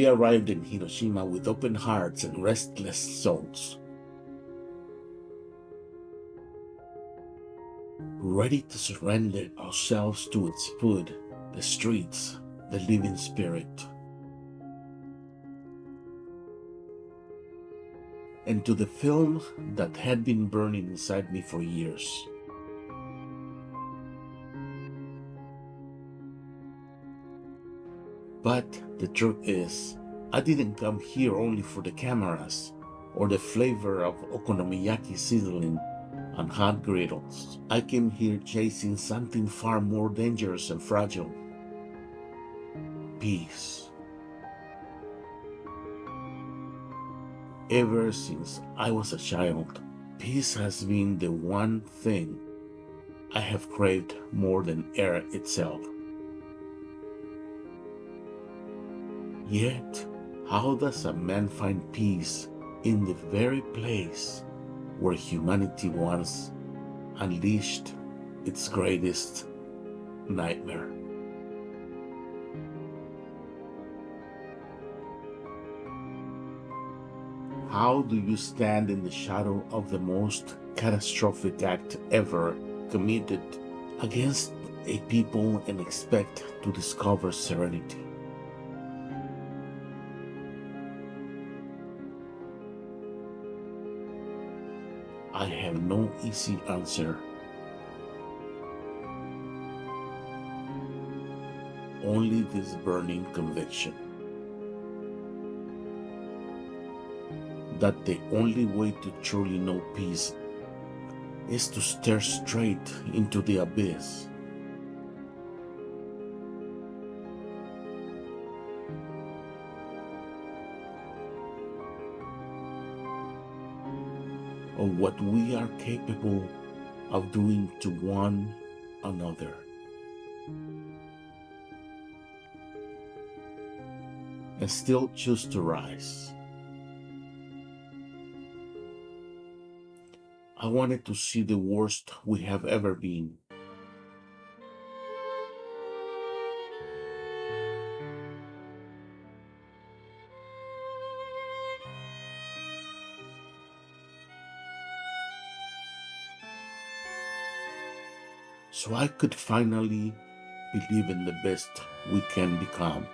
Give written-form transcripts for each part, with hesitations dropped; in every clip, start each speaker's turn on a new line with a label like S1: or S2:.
S1: arrived in Hiroshima with open hearts and restless souls, ready to surrender ourselves to its food, the streets, the living spirit, and to the film that had been burning inside me for years. But the truth is, I didn't come here only for the cameras or the flavor of okonomiyaki sizzling on hot griddles. I came here chasing something far more dangerous and fragile: peace. Ever since I was a child, peace has been the one thing I have craved more than air itself. Yet, how does a man find peace in the very place where humanity once unleashed its greatest nightmare? How do you stand in the shadow of the most catastrophic act ever committed against a people and expect to discover serenity? I have no easy answer. Only this burning conviction that the only way to truly know peace is to stare straight into the abyss. Of what we are capable of doing to one another. And still choose to rise. I wanted to see the worst we have ever been. So I could finally believe in the best we can become.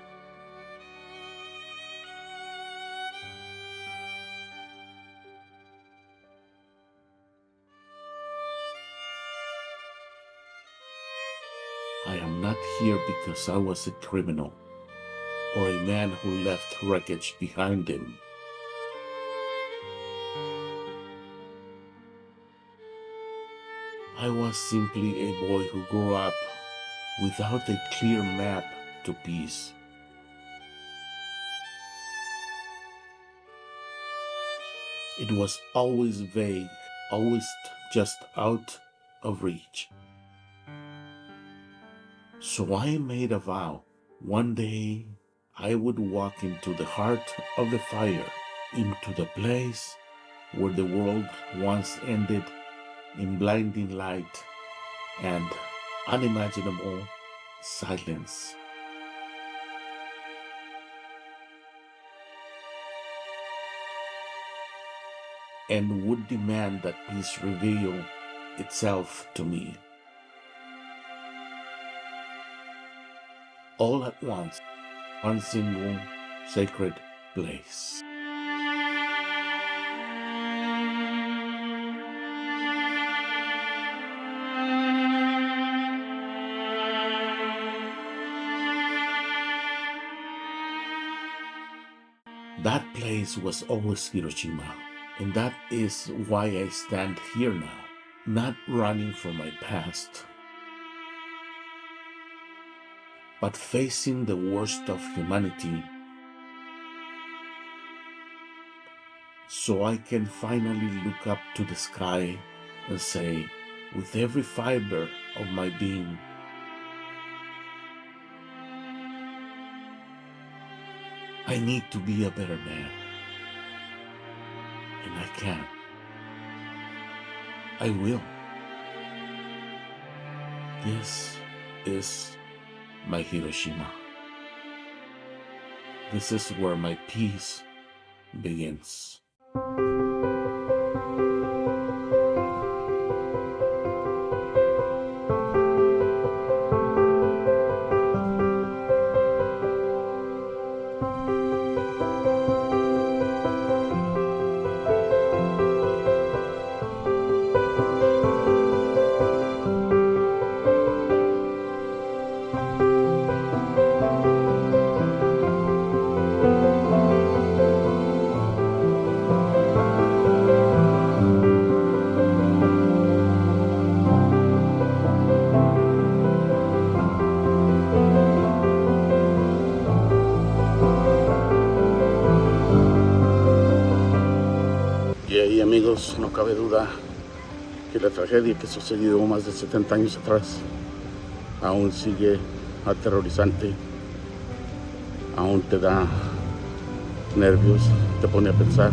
S1: I am not here because I was a criminal or a man who left wreckage behind him. I was simply a boy who grew up without a clear map to peace. It was always vague, always just out of reach. So I made a vow. One day I would walk into the heart of the fire, into the place where the world once ended in blinding light and unimaginable silence. And would demand that peace reveal itself to me. All at once, one single sacred place. That place was always Hiroshima, and that is why I stand here now, not running from my past, but facing the worst of humanity, so I can finally look up to the sky and say, with every fiber of my being, I need to be a better man. And I can. I will. This is my Hiroshima. This is where my peace begins. Y ahí, amigos, no cabe duda que la tragedia que sucedió más de 70 años atrás aún sigue aterrorizante, aún te da nervios, te pone a pensar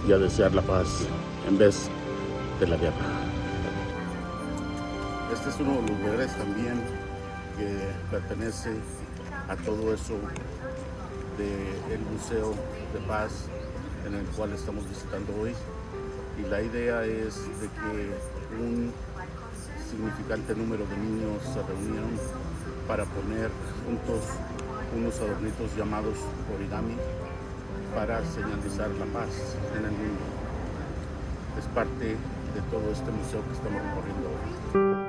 S1: y a desear la paz en vez de la guerra. Este es uno de los lugares también que pertenece a todo eso del Museo de Paz en el cual estamos visitando hoy, y la idea es de que un significante número de niños se reunieron para poner juntos unos adornitos llamados origami para señalizar la paz en el mundo. Es parte de todo este museo que estamos recorriendo hoy.